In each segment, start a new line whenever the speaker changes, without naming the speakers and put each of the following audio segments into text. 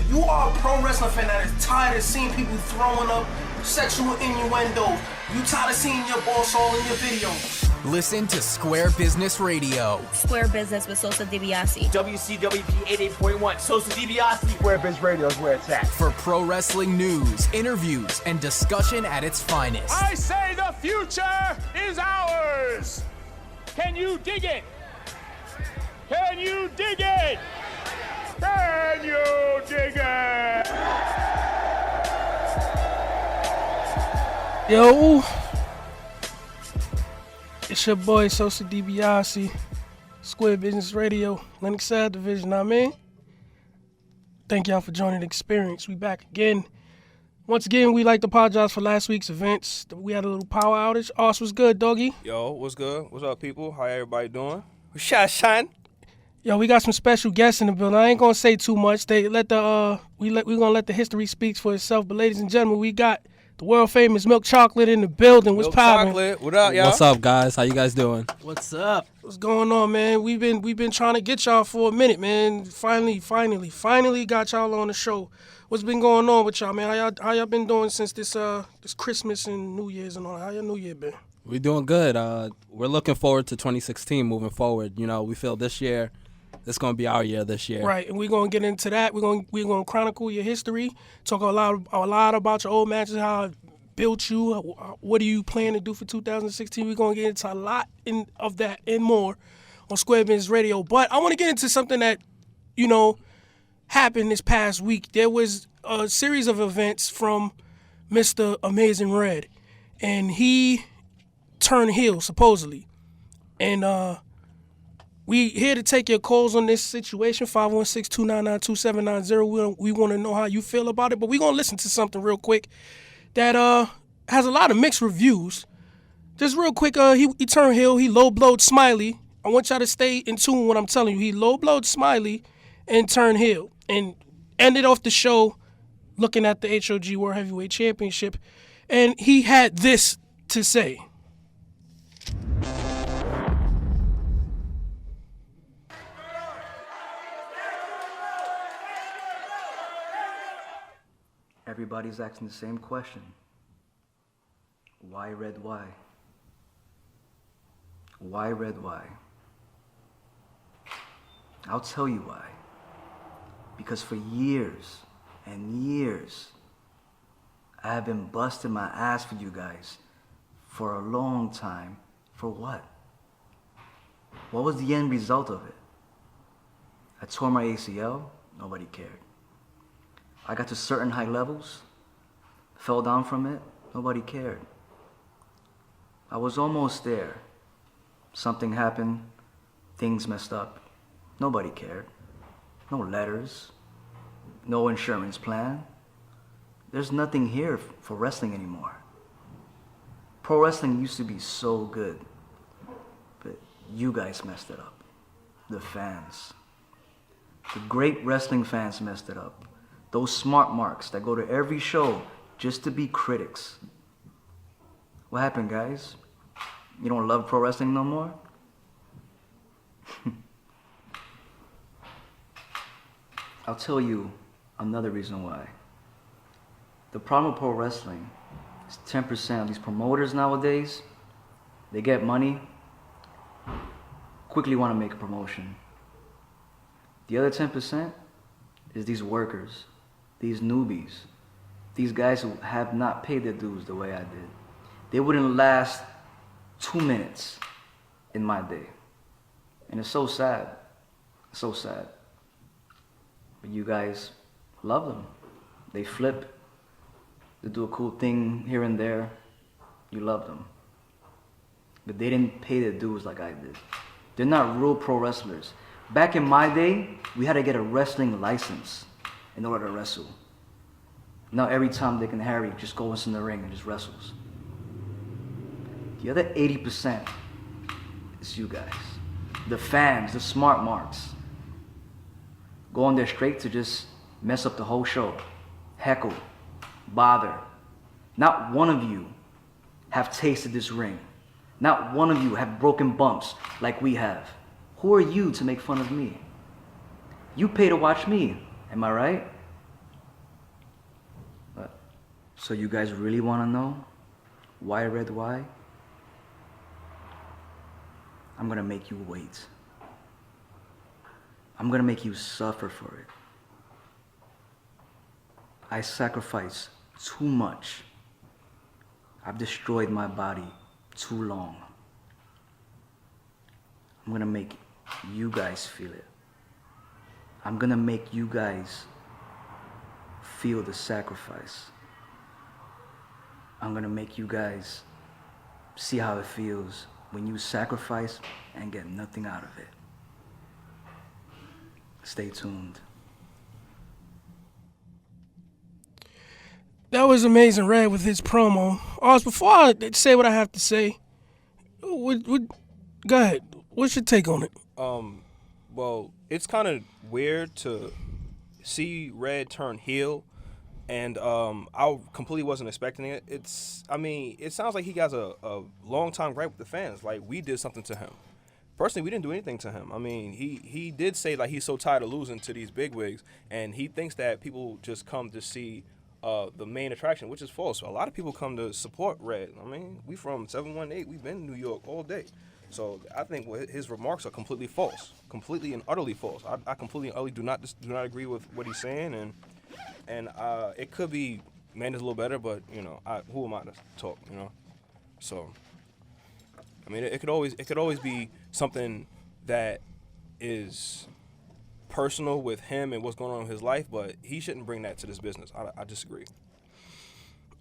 You are a pro wrestling fan that is tired of seeing people throwing up sexual innuendos. You tired of seeing your boss all in your videos.
Listen to Square Business Radio.
Square Business with Sosa DiBiase.
WCWP 88.1, Sosa DiBiase. Square Business Radio is where it's at.
For pro wrestling news, interviews, and discussion at its finest.
I say the future is ours. Can you dig it? Can you dig it? Can you dig it?
Yo, it's your boy Sosa DiBiase, Square Business Radio, Lennox South Division. I mean, thank y'all for joining the experience. We back again. Once again, we like to apologize for last week's events. We had a little power outage. Oz, was good, doggy?
Yo, what's good? What's up, people? How everybody doing? Shine.
Yo, we got some special guests in the building. I ain't gonna say too much. We gonna let the history speak for itself. But ladies and gentlemen, we got the world famous Milk Chocolate in the building. What's poppin'?
Chocolate. What up, y'all?
What's up, guys? How you guys doing?
What's up?
What's going on, man? We've been trying to get y'all for a minute, man. Finally got y'all on the show. What's been going on with y'all, man? How y'all been doing since this Christmas and New Year's and all that? How your New Year been?
We're doing good. We're looking forward to 2016 moving forward. You know, we feel this year, it's going to be our year this year.
Right, and we're going to get into that. We're going to chronicle your history, talk a lot about your old matches, how it built you, what do you plan to do for 2016. We're going to get into a lot of that and more on Square Business Radio. But I want to get into something that, happened this past week. There was a series of events from Mr. Amazing Red, and he turned heel, supposedly. And we here to take your calls on this situation, 516-299-2790. We want to know how you feel about it, but we're going to listen to something real quick that has a lot of mixed reviews. Just real quick, he turned heel, he low-blowed Smiley. I want y'all to stay in tune with what I'm telling you. He low-blowed Smiley and turned heel and ended off the show looking at the HOG World Heavyweight Championship, and he had this to say.
Everybody's asking the same question. Why Red Y? Why Red Y? I'll tell you why. Because for years and years, I have been busting my ass for you guys for a long time. For what? What was the end result of it? I tore my ACL, nobody cared. I got to certain high levels, fell down from it, nobody cared. I was almost there. Something happened, things messed up, nobody cared. No letters, no insurance plan. There's nothing here for wrestling anymore. Pro wrestling used to be so good, but you guys messed it up. The fans. The great wrestling fans messed it up. Those smart marks that go to every show just to be critics. What happened, guys? You don't love pro wrestling no more? I'll tell you another reason why. The problem with pro wrestling is 10% of these promoters nowadays, they get money, quickly want to make a promotion. The other 10% is these workers, these newbies, these guys who have not paid their dues the way I did. They wouldn't last 2 minutes in my day. And it's so sad, so sad. But you guys love them. They flip, they do a cool thing here and there. You love them. But they didn't pay their dues like I did. They're not real pro wrestlers. Back in my day, we had to get a wrestling license in order to wrestle. Now every time Dick and Harry just goes in the ring and just wrestles. The other 80% is you guys. The fans, the smart marks. Go on there straight to just mess up the whole show. Heckle, bother. Not one of you have tasted this ring. Not one of you have broken bumps like we have. Who are you to make fun of me? You pay to watch me, am I right? So you guys really want to know why Red why? I'm going to make you wait. I'm going to make you suffer for it. I sacrifice too much. I've destroyed my body too long. I'm going to make you guys feel it. I'm going to make you guys feel the sacrifice. I'm going to make you guys see how it feels when you sacrifice and get nothing out of it. Stay tuned.
That was amazing, Red, with his promo. Oz, before I say what I have to say, go ahead. What's your take on it?
Well, it's kind of weird to see Red turn heel, and I completely wasn't expecting it. It sounds like he has a long-time gripe with the fans. Like, we did something to him. Personally, we didn't do anything to him. I mean, he did say, like, he's so tired of losing to these bigwigs, and he thinks that people just come to see the main attraction, which is false. A lot of people come to support Red. I mean, we from 718. We've been in New York all day. So I think his remarks are completely false, completely and utterly false. I completely and utterly do not agree with what he's saying, and it could be managed a little better, but you know, who am I to talk? You know, so I mean, it could always be something that is personal with him and what's going on in his life, but he shouldn't bring that to this business. I disagree.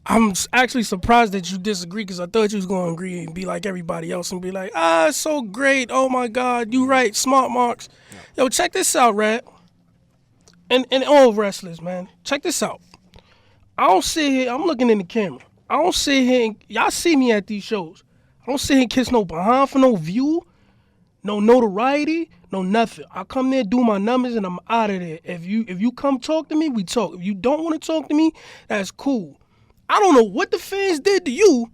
I'm actually surprised that you disagree, because I thought you was going to agree and be like everybody else and be like, it's so great. Oh, my God. You right. Smart marks. Yo, check this out, Red. And all wrestlers, man. Check this out. I don't sit here. I'm looking in the camera. I don't sit here. Y'all see me at these shows. I don't sit here and kiss no behind for no view, no notoriety, no nothing. I come there, do my numbers, and I'm out of there. If you come talk to me, we talk. If you don't want to talk to me, that's cool. I don't know what the fans did to you,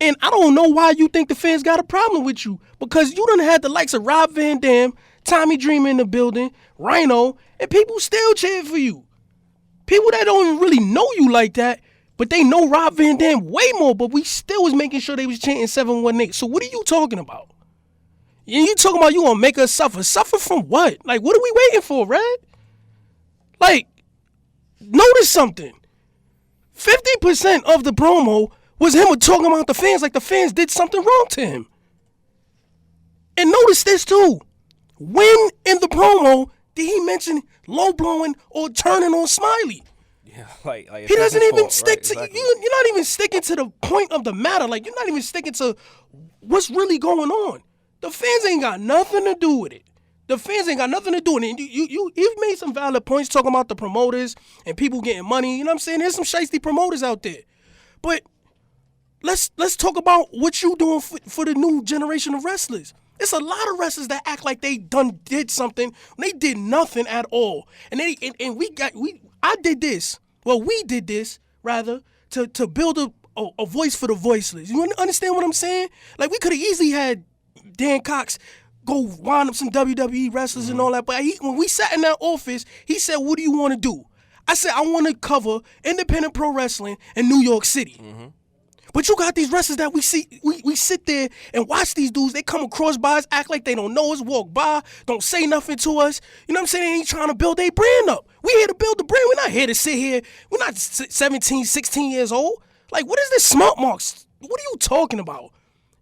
and I don't know why you think the fans got a problem with you, because you done had the likes of Rob Van Dam, Tommy Dreamer in the building, Rhino, and people still cheered for you. People that don't even really know you like that, but they know Rob Van Dam way more, but we still was making sure they was chanting 718. So what are you talking about? And you talking about you gonna make us suffer? Suffer from what? Like, what are we waiting for, Red? Like, notice something. 50% of the promo was him talking about the fans like the fans did something wrong to him. And notice this too. When in the promo did he mention low blowing or turning on Smiley?
Yeah, like
he doesn't even stick to exactly. You're not even sticking to the point of the matter. Like, you're not even sticking to what's really going on. The fans ain't got nothing to do with it. The fans ain't got nothing to do with it. And you've made some valid points talking about the promoters and people getting money. You know what I'm saying? There's some shiesty promoters out there. But let's talk about what you doing for the new generation of wrestlers. It's a lot of wrestlers that act like they did something when they did nothing at all. And I did this. Well, we did this rather to build a voice for the voiceless. You understand what I'm saying? Like, we could have easily had Dan Cox go wind up some WWE wrestlers and all that. But when we sat in that office, he said, what do you want to do? I said, I want to cover independent pro wrestling in New York City. Mm-hmm. But you got these wrestlers that we sit there and watch these dudes. They come across by us, act like they don't know us, walk by, don't say nothing to us. You know what I'm saying? They ain't trying to build their brand up. We here to build the brand. We're not here to sit here. We're not 17, 16 years old. Like, what is this smart marks? What are you talking about?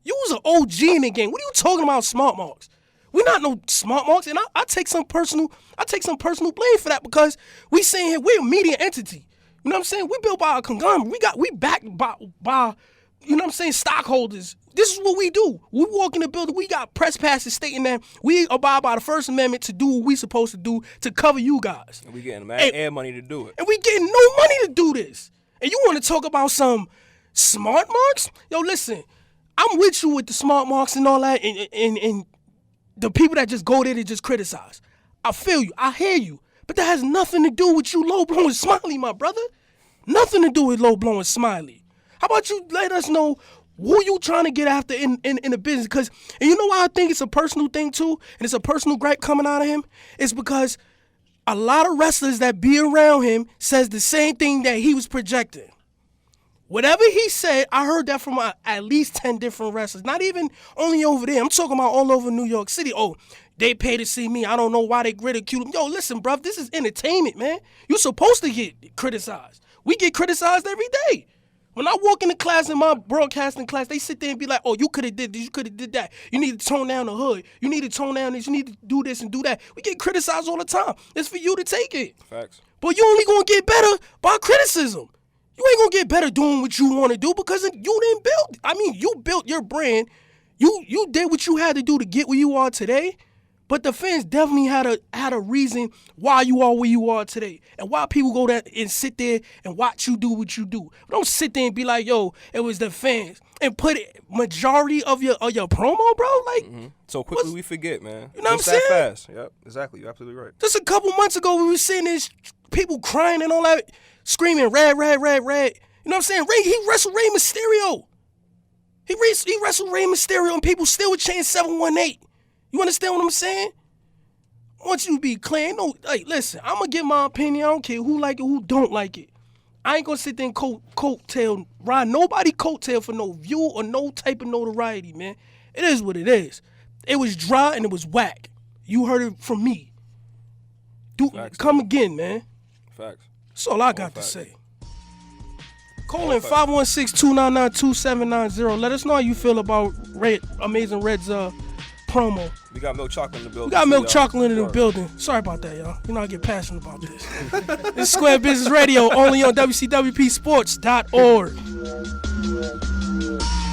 You was an OG in the game. What are you talking about, smart marks? We're not no smart marks, and I take some personal blame for that, because we saying here we're a media entity. You know what I'm saying? We built by a conglomerate. We backed by you know what I'm saying, stockholders. This is what we do. We walk in the building. We got press passes stating that we abide by the First Amendment to do what we supposed to do to cover you guys.
And we getting mad money to do it.
And we getting no money to do this. And you want to talk about some smart marks? Yo, listen. I'm with you with the smart marks and all that, and the people that just go there to just criticize. I feel you. I hear you. But that has nothing to do with you low-blowing Smiley, my brother. Nothing to do with low-blowing Smiley. How about you let us know who you trying to get after in the business? Because, and you know why I think it's a personal thing too, and it's a personal gripe coming out of him? It's because a lot of wrestlers that be around him says the same thing that he was projecting. Whatever he said, I heard that from at least 10 different wrestlers. Not even only over there. I'm talking about all over New York City. Oh, they pay to see me. I don't know why they ridicule him. Yo, listen, bruv, this is entertainment, man. You're supposed to get criticized. We get criticized every day. When I walk into class in my broadcasting class, they sit there and be like, oh, you could have did this, you could have did that. You need to tone down the hood. You need to tone down this. You need to do this and do that. We get criticized all the time. It's for you to take it.
Facts.
But you only going to get better by criticism. You ain't going to get better doing what you want to do because you didn't build. I mean, you built your brand. You did what you had to do to get where you are today. But the fans definitely had a reason why you are where you are today, and why people go there and sit there and watch you do what you do. Don't sit there and be like, "Yo, it was the fans," and put it majority of your promo, bro. Like,
so quickly we forget, man.
You know
Just
what I'm
that
saying?
fast. Yep, exactly. You're absolutely right.
Just a couple months ago, we were seeing this people crying and all that, screaming "Red, red, red, red." You know what I'm saying? He wrestled Rey Mysterio. He wrestled Rey Mysterio, and people still would chant 718. You understand what I'm saying? I want you to be clear. No, hey, listen, I'm going to give my opinion. I don't care who like it, who don't like it. I ain't going to sit there and ride nobody coattail for no view or no type of notoriety, man. It is what it is. It was dry and it was whack. You heard it from me. Come again, man.
Facts.
That's all I got to say. Call in 516-299-2790. Let us know how you feel about Amazing Red's promo.
We got Milk Chocolate in the building.
We got Milk Chocolate in the building. Sorry about that, y'all. You know I get passionate about this. It's Square Business Radio, only on WCWPsports.org.